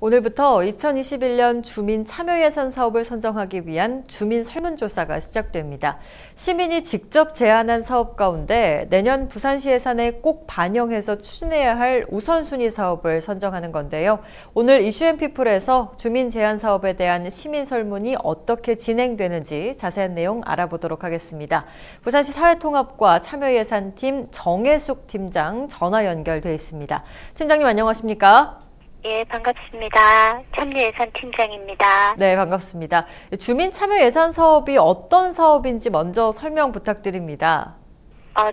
오늘부터 2021년 주민 참여 예산 사업을 선정하기 위한 주민 설문조사가 시작됩니다. 시민이 직접 제안한 사업 가운데 내년 부산시 예산에 꼭 반영해서 추진해야 할 우선순위 사업을 선정하는 건데요. 오늘 이슈앤피플에서 주민 제안 사업에 대한 시민 설문이 어떻게 진행되는지 자세한 내용 알아보도록 하겠습니다. 부산시 사회통합과 참여예산팀 정혜숙 팀장 전화 연결돼 있습니다. 팀장님 안녕하십니까? 예, 반갑습니다. 참여예산팀장입니다. 네, 반갑습니다. 주민 참여 예산 사업이 어떤 사업인지 먼저 설명 부탁드립니다.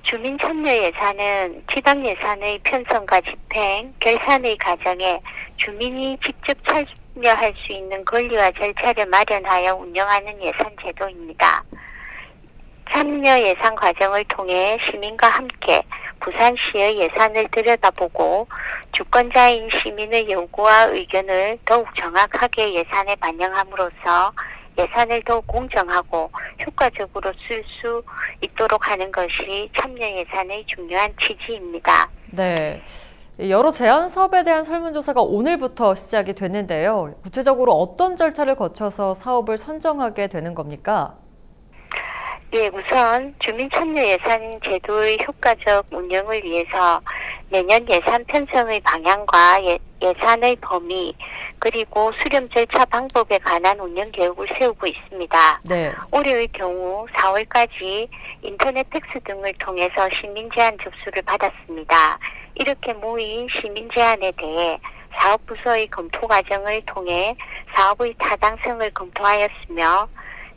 주민 참여 예산은 지방 예산의 편성과 집행, 결산의 과정에 주민이 직접 참여할 수 있는 권리와 절차를 마련하여 운영하는 예산 제도입니다. 참여 예산 과정을 통해 시민과 함께 부산시의 예산을 들여다보고 주권자인 시민의 요구와 의견을 더욱 정확하게 예산에 반영함으로써 예산을 더욱 공정하고 효과적으로 쓸 수 있도록 하는 것이 참여 예산의 중요한 취지입니다. 네. 여러 제안 사업에 대한 설문조사가 오늘부터 시작이 됐는데요. 구체적으로 어떤 절차를 거쳐서 사업을 선정하게 되는 겁니까? 예, 우선 주민참여예산 제도의 효과적 운영을 위해서 내년 예산 편성의 방향과 예산의 범위 그리고 수렴 절차 방법에 관한 운영 계획을 세우고 있습니다. 네. 올해의 경우 4월까지 인터넷 팩스 등을 통해서 시민 제안 접수를 받았습니다. 이렇게 모인 시민 제안에 대해 사업부서의 검토 과정을 통해 사업의 타당성을 검토하였으며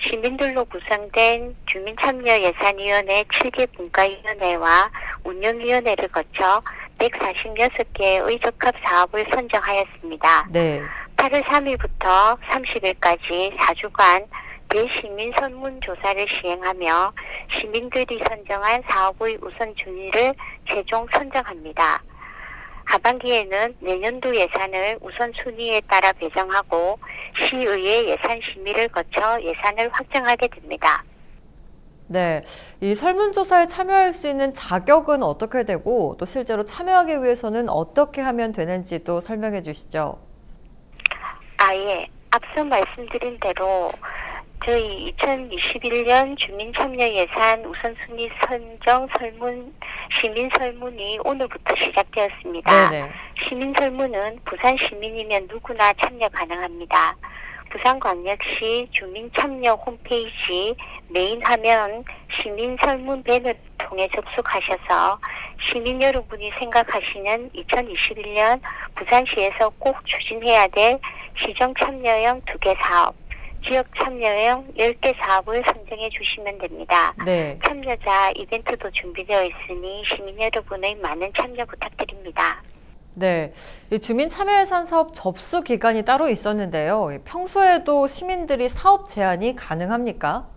시민들로 구성된 주민참여예산위원회 7개 분과위원회와 운영위원회를 거쳐 146개의 적합 사업을 선정하였습니다. 네. 8월 3일부터 30일까지 4주간 대시민 설문조사를 시행하며 시민들이 선정한 사업의 우선순위를 최종 선정합니다. 하반기에는 내년도 예산을 우선순위에 따라 배정하고 시의회 예산 심의를 거쳐 예산을 확정하게 됩니다. 네, 이 설문조사에 참여할 수 있는 자격은 어떻게 되고 또 실제로 참여하기 위해서는 어떻게 하면 되는지도 설명해 주시죠. 예. 앞서 말씀드린 대로 저희 2021년 주민참여예산 우선순위 선정 설문, 시민설문이 오늘부터 시작되었습니다. 네네. 시민설문은 부산 시민이면 누구나 참여 가능합니다. 부산광역시 주민참여 홈페이지 메인 화면 시민설문 배너를 통해 접속하셔서 시민 여러분이 생각하시는 2021년 부산시에서 꼭 추진해야 될 시정참여형 2개 사업, 지역 참여형 10개 사업을 선정해 주시면 됩니다. 네. 참여자 이벤트도 준비되어 있으니 시민 여러분의 많은 참여 부탁드립니다. 네, 이 주민 참여 예산 사업 접수 기간이 따로 있었는데요. 평소에도 시민들이 사업 제안이 가능합니까?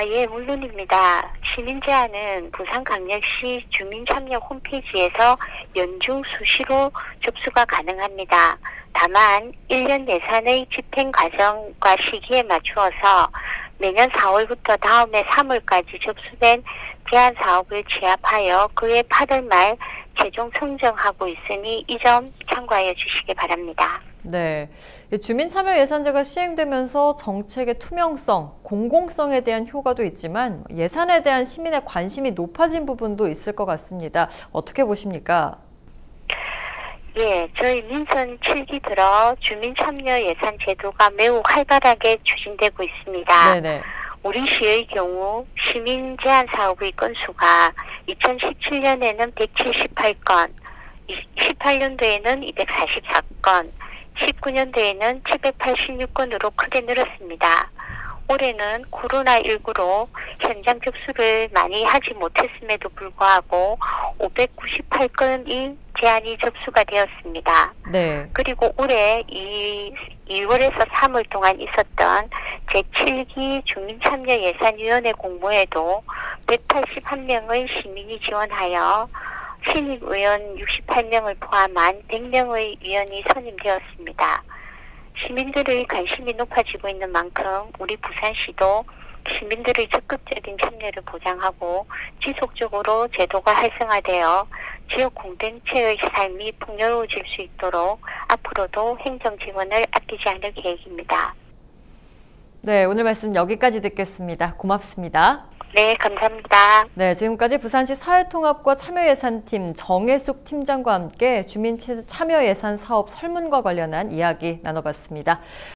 예, 물론입니다. 시민 제안은 부산광역시 주민참여 홈페이지에서 연중 수시로 접수가 가능합니다. 다만 1년 예산의 집행 과정과 시기에 맞추어서 매년 4월부터 다음해 3월까지 접수된 제안 사업을 취합하여 그해 8월 말 최종 선정하고 있으니 이 점 참고하여 주시기 바랍니다. 네, 주민참여 예산제가 시행되면서 정책의 투명성, 공공성에 대한 효과도 있지만 예산에 대한 시민의 관심이 높아진 부분도 있을 것 같습니다. 어떻게 보십니까? 예, 저희 민선 7기 들어 주민참여 예산 제도가 매우 활발하게 추진되고 있습니다. 네네. 우리 시의 경우 시민 제안 사업의 건수가 2017년에는 178건, 18년도에는 244건, 19년도에는 786건으로 크게 늘었습니다. 올해는 코로나19로 현장 접수를 많이 하지 못했음에도 불구하고 598건이 제안이 접수가 되었습니다. 네. 그리고 올해 2월에서 3월 동안 있었던 제7기 주민참여예산위원회 공모에도 181명의 시민이 지원하여 신입의원 68명을 포함한 100명의 위원이 선임되었습니다. 시민들의 관심이 높아지고 있는 만큼 우리 부산시도 시민들의 적극적인 참여를 보장하고 지속적으로 제도가 활성화되어 지역 공동체의 삶이 풍요로워질 수 있도록 앞으로도 행정 지원을 아끼지 않을 계획입니다. 네, 오늘 말씀 여기까지 듣겠습니다. 고맙습니다. 네, 감사합니다. 네, 지금까지 부산시 사회통합과 참여예산팀 정혜숙 팀장과 함께 주민 참여예산 사업 설문과 관련한 이야기 나눠봤습니다.